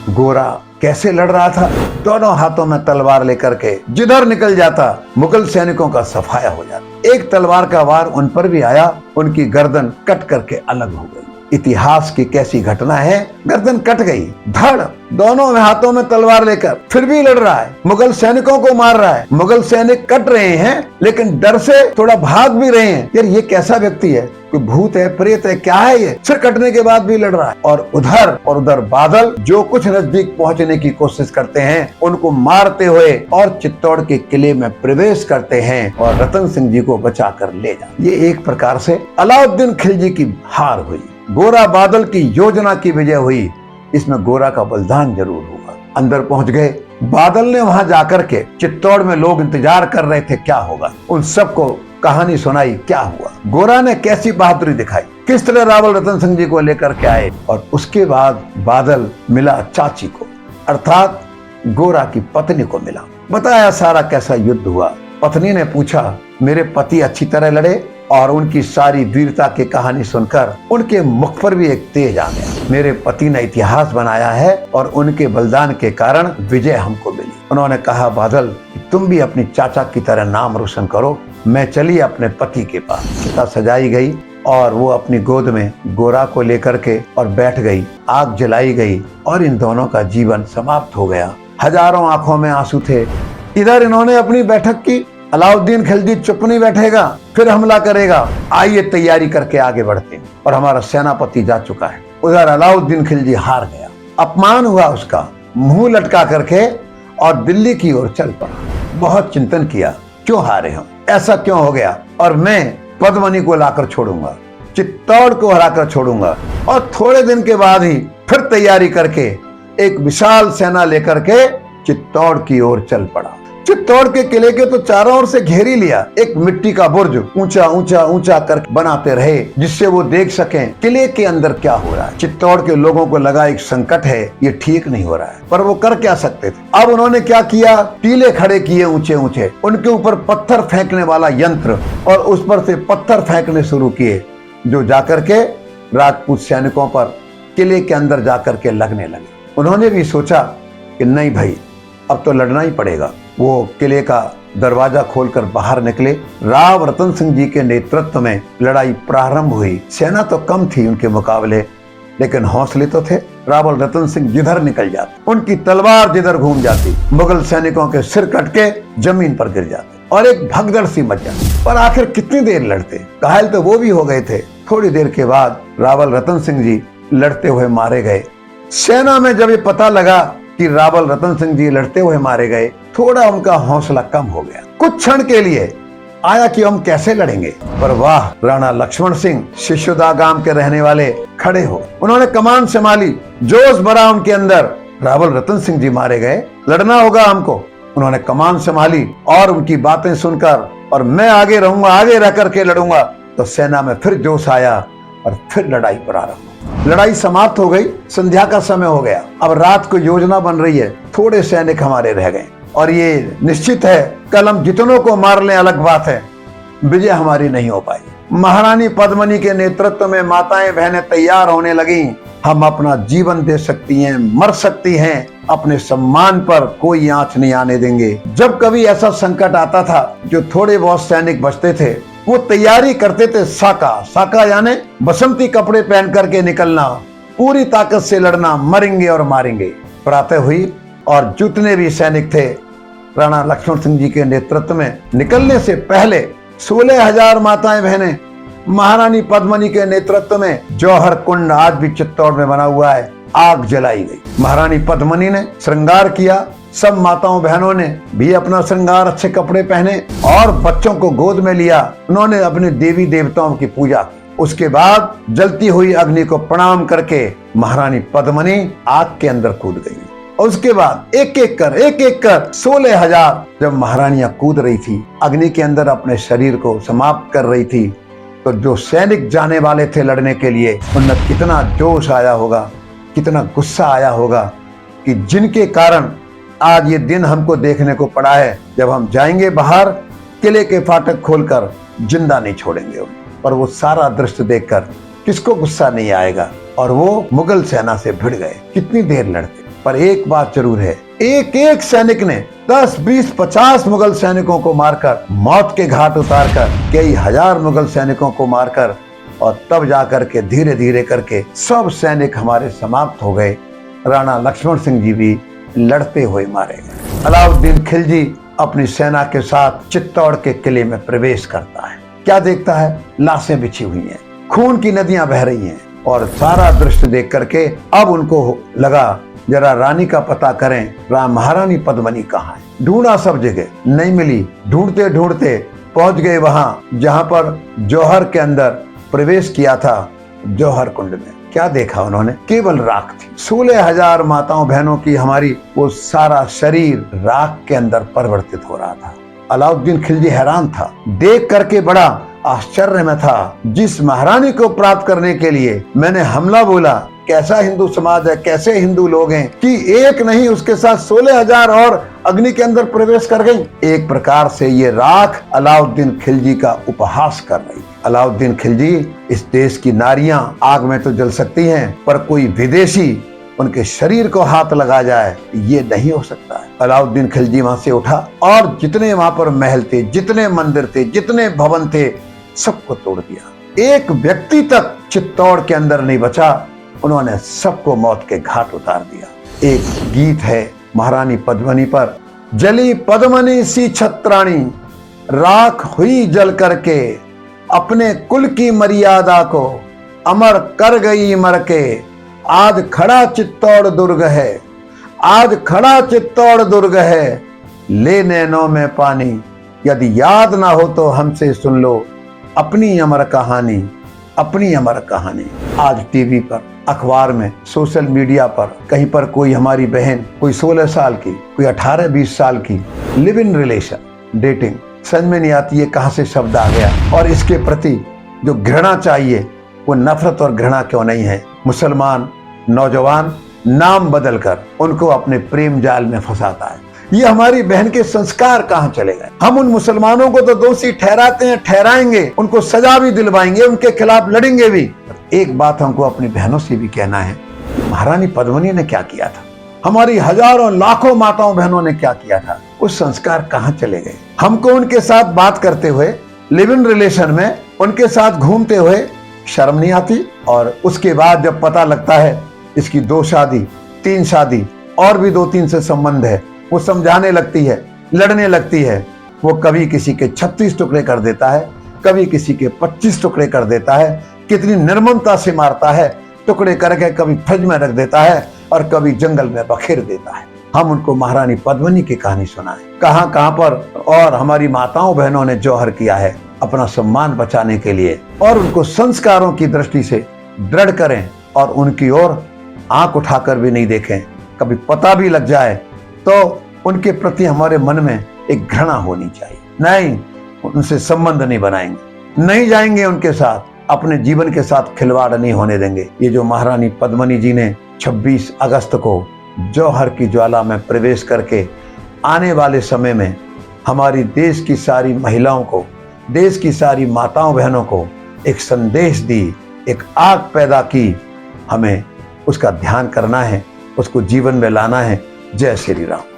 गोरा कैसे लड़ रहा था। दोनों हाथों में तलवार लेकर के जिधर निकल जाता मुगल सैनिकों का सफाया हो जाता। एक तलवार का वार उन पर भी आया, उनकी गर्दन कट करके अलग हो गई। इतिहास की कैसी घटना है, गर्दन कट गई, धड़, दोनों हाथों में तलवार लेकर फिर भी लड़ रहा है, मुगल सैनिकों को मार रहा है। मुगल सैनिक कट रहे हैं लेकिन डर से थोड़ा भाग भी रहे हैं। यार ये कैसा व्यक्ति है, कोई भूत है, प्रेत है, क्या है ये, सिर कटने के बाद भी लड़ रहा है। और उधर बादल जो कुछ नजदीक पहुंचने की कोशिश करते हैं उनको मारते हुए और चित्तौड़ के किले में प्रवेश करते हैं और रतन सिंह जी को बचा कर ले जाते। ये एक प्रकार से अलाउद्दीन खिलजी की हार हुई, गोरा बादल की योजना की विजय हुई। इसमें गोरा का बलिदान जरूर हुआ। अंदर पहुंच गए, बादल ने वहां जाकर के, चित्तौड़ में लोग इंतजार कर रहे थे क्या होगा, उन सबको कहानी सुनाई क्या हुआ, गोरा ने कैसी बहादुरी दिखाई, किस तरह रावल रतन सिंह जी को लेकर के आए। और उसके बाद बादल मिला चाची को, अर्थात गोरा की पत्नी को मिला। बताया सारा कैसा युद्ध हुआ। पत्नी ने पूछा, मेरे पति अच्छी तरह लड़े, और उनकी सारी वीरता की कहानी सुनकर उनके मुख पर भी एक तेज आ गया। मेरे पति ने इतिहास बनाया है और उनके बलिदान के कारण विजय हमको मिली। उन्होंने कहा, बादल तुम भी अपनी चाचा की तरह नाम रोशन करो। मैं चली अपने पति के पास। चिता सजाई गई और वो अपनी गोद में गोरा को लेकर के और बैठ गई। आग जलाई गई और इन दोनों का जीवन समाप्त हो गया। हजारों आंखों में आंसू थे। इधर इन्होंने अपनी बैठक की, अलाउद्दीन खिलजी चुप नहीं बैठेगा, फिर हमला करेगा, आइए तैयारी करके आगे बढ़ते हैं। और हमारा सेनापति जा चुका है। उधर अलाउद्दीन खिलजी हार गया, अपमान हुआ उसका, मुंह लटका करके और दिल्ली की ओर चल पड़ा। बहुत चिंतन किया, क्यों हारे हम, ऐसा क्यों हो गया, और मैं पद्मनी को लाकर छोड़ूंगा, चित्तौड़ को हराकर छोड़ूंगा। और थोड़े दिन के बाद ही फिर तैयारी करके एक विशाल सेना लेकर के चित्तौड़ की ओर चल पड़ा। चित्तौड़ के किले के तो चारों ओर से घेर ही लिया। एक मिट्टी का बुर्ज ऊंचा ऊंचा ऊंचा कर बनाते रहे जिससे वो देख सकें किले के अंदर क्या हो रहा है। चित्तौड़ के लोगों को लगा एक संकट है, ये ठीक नहीं हो रहा है, पर वो कर क्या सकते थे। अब उन्होंने क्या किया, टीले खड़े किए ऊंचे ऊंचे, उनके ऊपर पत्थर फेंकने वाला यंत्र और उस पर से पत्थर फेंकने शुरू किए, जो जाकर के राजपूत सैनिकों पर किले के अंदर जाकर के लगने लगे। उन्होंने भी सोचा कि नहीं भाई, अब तो लड़ना ही पड़ेगा। वो किले का दरवाजा खोलकर बाहर निकले। राव रतन सिंह जी के नेतृत्व में लड़ाई प्रारंभ हुई। सेना तो कम थी उनके मुकाबले, लेकिन हौसले तो थे। रावल रतन सिंह जिधर निकल जाते, उनकी तलवार जिधर घूम जाती, मुगल सैनिकों के सिर कट के जमीन पर गिर जाते और एक भगदड़ सी मच जाती। पर आखिर कितनी देर लड़ते, घायल तो वो भी हो गए थे। थोड़ी देर के बाद रावल रतन सिंह जी लड़ते हुए मारे गए। सेना में जब ये पता लगा कि रावल रतन सिंह जी लड़ते हुए मारे गए, थोड़ा उनका हौसला कम हो गया। कुछ क्षण के लिए आया कि हम कैसे लड़ेंगे, पर वाह, राणा लक्ष्मण सिंह शिशुदा गांव के रहने वाले खड़े हो। उन्होंने कमान संभाली, जोश भरा उनके अंदर। रावल रतन सिंह जी मारे गए, लड़ना होगा हमको। उन्होंने कमान संभाली और उनकी बातें सुनकर, और मैं आगे रहूंगा, आगे रह करके लड़ूंगा, तो सेना में फिर जोश आया और फिर लड़ाई प्रारंभ। लड़ाई समाप्त हो गई, संध्या का समय हो गया। अब रात को योजना बन रही है, थोड़े सैनिक हमारे रह गए और ये निश्चित है कल हम जितनों को मार लें अलग बात है, विजय हमारी नहीं हो पाई। महारानी पद्मनी के नेतृत्व में माताएं बहनें तैयार होने लगी। हम अपना जीवन दे सकती हैं, मर सकती हैं, अपने सम्मान पर कोई आंच नहीं आने देंगे। जब कभी ऐसा संकट आता था, जो थोड़े बहुत सैनिक बचते थे वो तैयारी करते थे साका यानी बसंती कपड़े पहन करके निकलना, पूरी ताकत से लड़ना, मरेंगे और मारेंगे। प्रातः हुई और जितने भी सैनिक थे राणा लक्ष्मण सिंह जी के नेतृत्व में, निकलने से पहले 16,000 माताएं बहनें महारानी पद्मनी के नेतृत्व में, जौहर कुंड आज भी चित्तौड़ में बना हुआ है, आग जलाई गई। महारानी पद्मनी ने श्रृंगार किया, सब माताओं बहनों ने भी अपना श्रृंगार, अच्छे कपड़े पहने और बच्चों को गोद में लिया। उन्होंने अपने देवी देवताओं की पूजा की। उसके बाद जलती हुई अग्नि को प्रणाम करके महारानी पद्मनी आग के अंदर कूद गई। और उसके बाद एक एक कर 16,000 जब महारानियां कूद रही थी, अग्नि के अंदर अपने शरीर को समाप्त कर रही थी, तो जो सैनिक जाने वाले थे लड़ने के लिए, उनमें कितना जोश आया होगा, कितना गुस्सा आया होगा, कि जिनके कारण आज ये दिन हमको देखने को पड़ा है। जब हम जाएंगे बाहर, किले के फाटक खोलकर जिंदा नहीं छोड़ेंगे। पर वो सारा दृश्य देखकर किसको गुस्सा नहीं आएगा। और वो मुगल सेना से भिड़ गए। कितनी देर लड़ते, पर एक बात जरूर है, एक एक सैनिक ने 10, 20, 50 मुगल सैनिकों को मारकर, मौत के घाट उतारकर, कई हजार मुगल सैनिकों को मारकर, और तब जाकर के धीरे धीरे करके सब सैनिक हमारे समाप्त हो गए। राणा लक्ष्मण सिंह जी भी लड़ते हुए मारे गए। अलाउद्दीन खिलजी अपनी सेना के साथ चित्तौड़ के किले में प्रवेश करता है। क्या देखता है? लाशें बिछी हुई हैं, खून की नदियां बह रही हैं, और सारा दृश्य देख करके अब उनको लगा जरा रानी का पता करें, महारानी पद्मिनी कहाँ है। ढूंढा सब जगह, नहीं मिली। ढूंढते ढूंढते पहुंच गए वहां जहां पर जौहर के अंदर प्रवेश किया था, जौहर कुंड में। क्या देखा उन्होंने? केवल राख थी। 16,000 माताओं बहनों की हमारी वो सारा शरीर राख के अंदर परिवर्तित हो रहा था। अलाउद्दीन खिलजी हैरान था, देख करके बड़ा आश्चर्य में था। जिस महारानी को प्राप्त करने के लिए मैंने हमला बोला, कैसा हिंदू समाज है, कैसे हिंदू लोग हैं कि एक नहीं उसके साथ 16,000 और अग्नि के अंदर प्रवेश कर गई। एक प्रकार से ये राख अलाउद्दीन खिलजी का उपहास कर रही। अलाउद्दीन खिलजी, इस देश की नारियां आग में तो जल सकती हैं, पर कोई विदेशी उनके शरीर को हाथ लगा जाए, ये नहीं हो सकता है। अलाउद्दीन खिलजी वहां से उठा और जितने वहां पर महल थे, जितने मंदिर थे, जितने भवन थे, सबको तोड़ दिया। एक व्यक्ति तक चित्तौड़ के अंदर नहीं बचा। उन्होंने सबको मौत के घाट उतार दिया। एक गीत है महारानी पद्मिनी पर, जली पद्मिनी सी छत्राणी, राख हुई जल करके, अपने कुल की मर्यादा को अमर कर गई मर के, आज खड़ा चित्तौड़ दुर्ग है, आज खड़ा चित्तौड़ दुर्ग है, ले नैनों में पानी, यदि याद ना हो तो हमसे सुन लो अपनी अमर कहानी, अपनी अमर कहानी। आज टीवी पर, अखबार में, सोशल मीडिया पर, कहीं पर कोई हमारी बहन, कोई 16 साल की, कोई 18-20 साल की, लिव इन रिलेशन, डेटिंग, समझ में नहीं आती है कहां से शब्द आ गया। और इसके प्रति जो घृणा चाहिए वो नफरत और घृणा क्यों नहीं है। मुसलमान नौजवान नाम बदलकर उनको अपने प्रेम जाल में फंसाता है। ये हमारी बहन के संस्कार कहां चले गए? हम उन मुसलमानों को तो दोषी ठहराते हैं, ठहराएंगे, उनको सजा भी दिलवाएंगे, उनके खिलाफ लड़ेंगे भी। एक बात हमको अपनी बहनों से भी कहना है, महारानी पद्मिनी ने क्या किया था, हमारी हजारों लाखों माताओं बहनों ने क्या किया था, उस संस्कार कहां चले गए? हमको उनके साथ बात करते हुए, लिव इन रिलेशन में उनके साथ घूमते हुए शर्म नहीं आती? और उसके बाद जब पता लगता है इसकी 2 शादी, 3 शादी और भी 2-3 से संबंध है, वो समझाने लगती है, लड़ने लगती है। वो कभी किसी के 36 टुकड़े कर देता है, कभी किसी के 25 टुकड़े कर देता है। कितनी निर्ममता से मारता है, टुकड़े करके कभी फ्रिज में रख देता है और कभी जंगल में बखेर देता है। हम उनको महारानी पद्मिनी की कहानी सुनाएं, कहां कहां पर और हमारी माताओं बहनों ने जौहर किया है अपना सम्मान बचाने के लिए, और उनको संस्कारों की दृष्टि से दृढ़ करें और उनकी ओर आंख उठाकर भी नहीं देखें। कभी पता भी लग जाए तो उनके प्रति हमारे मन में एक घृणा होनी चाहिए। नहीं, उनसे संबंध नहीं बनाएंगे, नहीं जाएंगे उनके साथ, अपने जीवन के साथ खिलवाड़ नहीं होने देंगे। ये जो महारानी पद्मिनी जी ने 26 अगस्त को जौहर की ज्वाला में प्रवेश करके आने वाले समय में हमारी देश की सारी महिलाओं को, देश की सारी माताओं बहनों को एक संदेश दी, एक आग पैदा की, हमें उसका ध्यान करना है, उसको जीवन में लाना है। जय श्री राम।